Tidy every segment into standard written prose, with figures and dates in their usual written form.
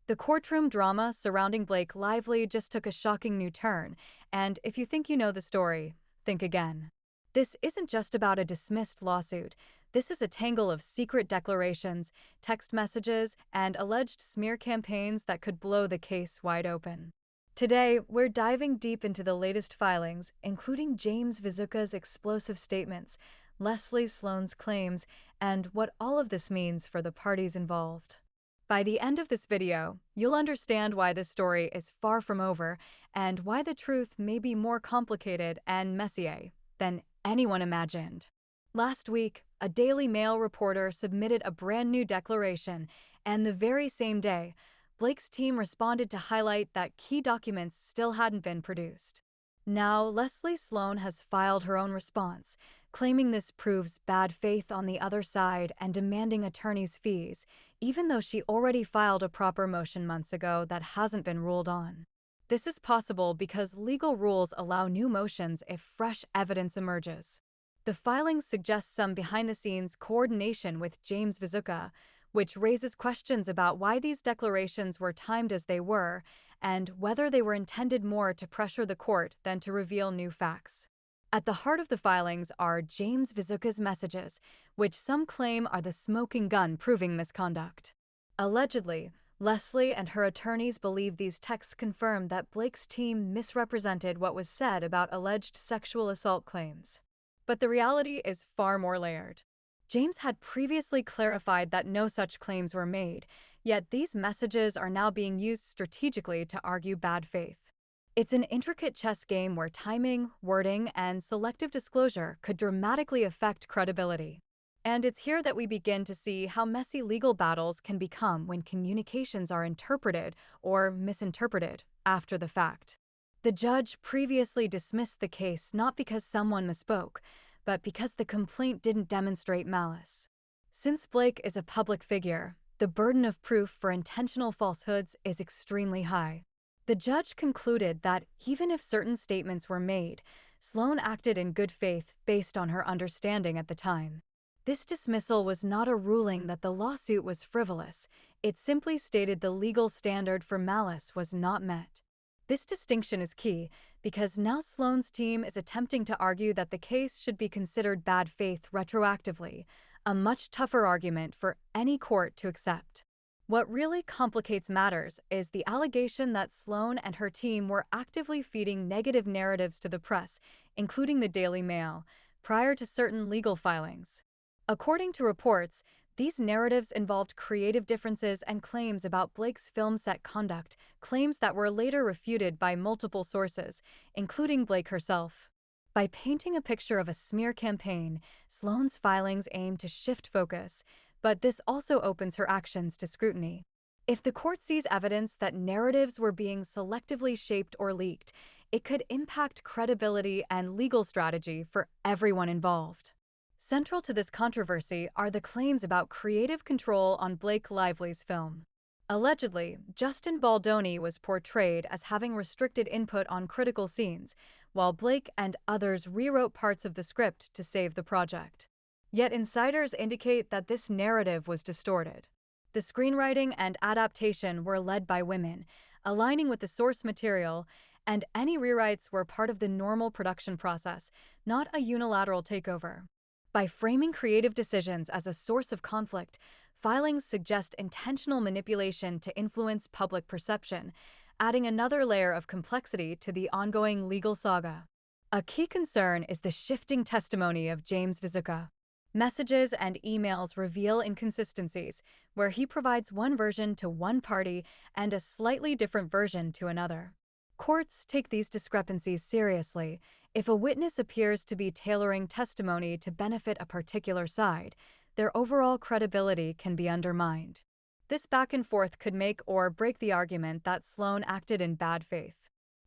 The courtroom drama surrounding Blake Lively just took a shocking new turn, and if you think you know the story, think again. This isn't just about a dismissed lawsuit. This is a tangle of secret declarations, text messages, and alleged smear campaigns that could blow the case wide open. Today, we're diving deep into the latest filings, including James Vizuka's explosive statements, Leslie Sloan's claims, and what all of this means for the parties involved. By the end of this video, you'll understand why this story is far from over and why the truth may be more complicated and messier than anyone imagined. Last week, a Daily Mail reporter submitted a brand new declaration, and the very same day, Blake's team responded to highlight that key documents still hadn't been produced. Now, Leslie Sloan has filed her own response, claiming this proves bad faith on the other side and demanding attorney's fees, even though she already filed a proper motion months ago that hasn't been ruled on. This is possible because legal rules allow new motions if fresh evidence emerges. The filings suggest some behind-the-scenes coordination with James Vizuka, which raises questions about why these declarations were timed as they were and whether they were intended more to pressure the court than to reveal new facts. At the heart of the filings are James Vizuka's messages, which some claim are the smoking gun proving misconduct. Allegedly, Leslie and her attorneys believe these texts confirm that Blake's team misrepresented what was said about alleged sexual assault claims. But the reality is far more layered. James had previously clarified that no such claims were made, yet these messages are now being used strategically to argue bad faith. It's an intricate chess game where timing, wording, and selective disclosure could dramatically affect credibility. And it's here that we begin to see how messy legal battles can become when communications are interpreted or misinterpreted after the fact. The judge previously dismissed the case not because someone misspoke, but because the complaint didn't demonstrate malice. Since Blake is a public figure, the burden of proof for intentional falsehoods is extremely high. The judge concluded that even if certain statements were made, Sloan acted in good faith based on her understanding at the time. This dismissal was not a ruling that the lawsuit was frivolous. It simply stated the legal standard for malice was not met. This distinction is key because now Sloan's team is attempting to argue that the case should be considered bad faith retroactively, a much tougher argument for any court to accept. What really complicates matters is the allegation that Sloan and her team were actively feeding negative narratives to the press, including the Daily Mail, prior to certain legal filings. According to reports, these narratives involved creative differences and claims about Blake's film set conduct, claims that were later refuted by multiple sources, including Blake herself. By painting a picture of a smear campaign, Sloan's filings aim to shift focus, but this also opens her actions to scrutiny. If the court sees evidence that narratives were being selectively shaped or leaked, it could impact credibility and legal strategy for everyone involved. Central to this controversy are the claims about creative control on Blake Lively's film. Allegedly, Justin Baldoni was portrayed as having restricted input on critical scenes, while Blake and others rewrote parts of the script to save the project. Yet insiders indicate that this narrative was distorted. The screenwriting and adaptation were led by women, aligning with the source material, and any rewrites were part of the normal production process, not a unilateral takeover. By framing creative decisions as a source of conflict, filings suggest intentional manipulation to influence public perception, adding another layer of complexity to the ongoing legal saga. A key concern is the shifting testimony of James Vizuka. Messages and emails reveal inconsistencies, where he provides one version to one party and a slightly different version to another. Courts take these discrepancies seriously. If a witness appears to be tailoring testimony to benefit a particular side, their overall credibility can be undermined. This back and forth could make or break the argument that Sloan acted in bad faith.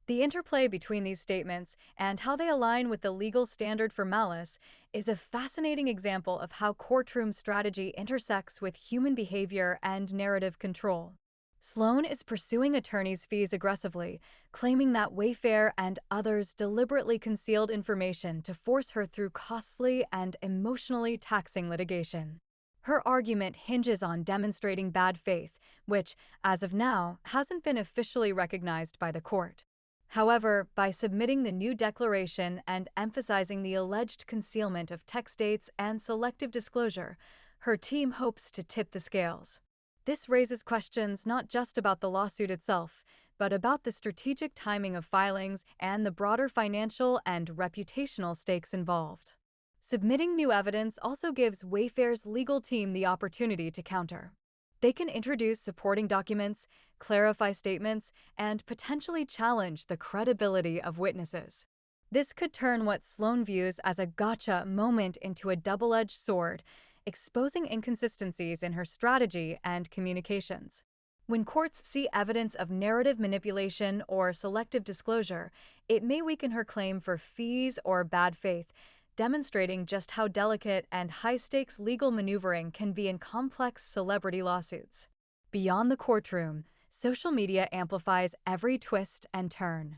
The interplay between these statements and how they align with the legal standard for malice is a fascinating example of how courtroom strategy intersects with human behavior and narrative control. Sloan is pursuing attorney's fees aggressively, claiming that Wayfair and others deliberately concealed information to force her through costly and emotionally taxing litigation. Her argument hinges on demonstrating bad faith, which, as of now, hasn't been officially recognized by the court. However, by submitting the new declaration and emphasizing the alleged concealment of text dates and selective disclosure, her team hopes to tip the scales. This raises questions not just about the lawsuit itself, but about the strategic timing of filings and the broader financial and reputational stakes involved. Submitting new evidence also gives Wayfair's legal team the opportunity to counter. They can introduce supporting documents, clarify statements, and potentially challenge the credibility of witnesses. This could turn what Sloan views as a gotcha moment into a double-edged sword, exposing inconsistencies in her strategy and communications. When courts see evidence of narrative manipulation or selective disclosure, it may weaken her claim for fees or bad faith, demonstrating just how delicate and high-stakes legal maneuvering can be in complex celebrity lawsuits. Beyond the courtroom, social media amplifies every twist and turn.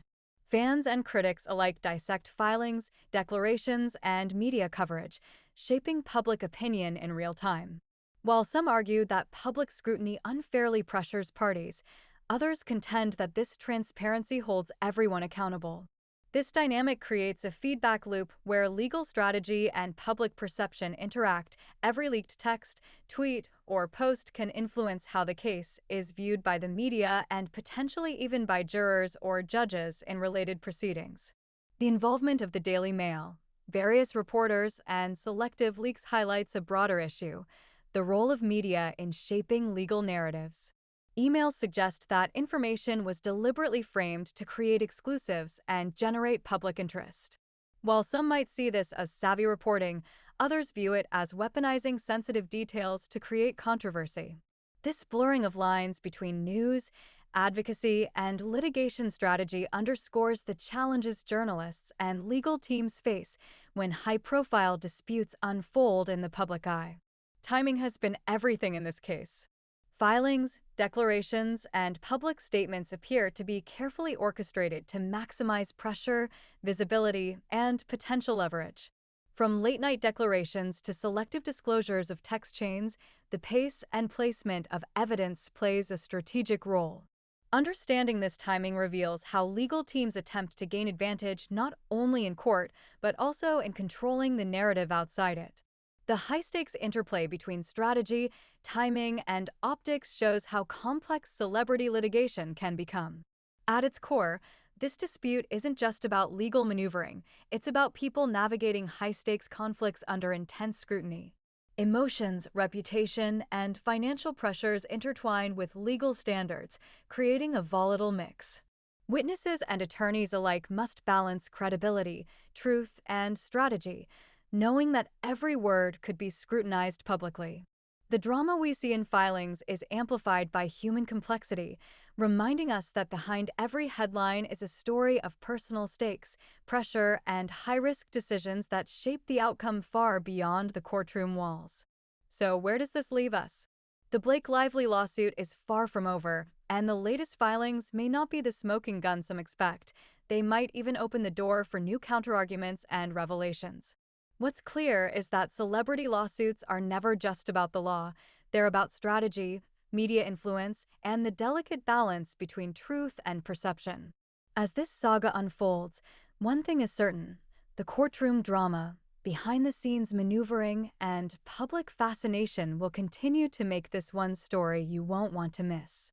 Fans and critics alike dissect filings, declarations, and media coverage, shaping public opinion in real time. While some argue that public scrutiny unfairly pressures parties, others contend that this transparency holds everyone accountable. This dynamic creates a feedback loop where legal strategy and public perception interact. Every leaked text, tweet, or post can influence how the case is viewed by the media and potentially even by jurors or judges in related proceedings. The involvement of the Daily Mail, various reporters, and selective leaks highlights a broader issue: the role of media in shaping legal narratives. Emails suggest that information was deliberately framed to create exclusives and generate public interest. While some might see this as savvy reporting, others view it as weaponizing sensitive details to create controversy. This blurring of lines between news, advocacy, and litigation strategy underscores the challenges journalists and legal teams face when high-profile disputes unfold in the public eye. Timing has been everything in this case. Filings, declarations, and public statements appear to be carefully orchestrated to maximize pressure, visibility, and potential leverage. From late-night declarations to selective disclosures of text chains, the pace and placement of evidence plays a strategic role. Understanding this timing reveals how legal teams attempt to gain advantage not only in court, but also in controlling the narrative outside it. The high-stakes interplay between strategy, timing, and optics shows how complex celebrity litigation can become. At its core, this dispute isn't just about legal maneuvering, it's about people navigating high-stakes conflicts under intense scrutiny. Emotions, reputation, and financial pressures intertwine with legal standards, creating a volatile mix. Witnesses and attorneys alike must balance credibility, truth, and strategy, knowing that every word could be scrutinized publicly. The drama we see in filings is amplified by human complexity, reminding us that behind every headline is a story of personal stakes, pressure, and high-risk decisions that shape the outcome far beyond the courtroom walls. So where does this leave us? The Blake Lively lawsuit is far from over, and the latest filings may not be the smoking gun some expect. They might even open the door for new counterarguments and revelations. What's clear is that celebrity lawsuits are never just about the law. They're about strategy, media influence, and the delicate balance between truth and perception. As this saga unfolds, one thing is certain: the courtroom drama, behind-the-scenes maneuvering, and public fascination will continue to make this one story you won't want to miss.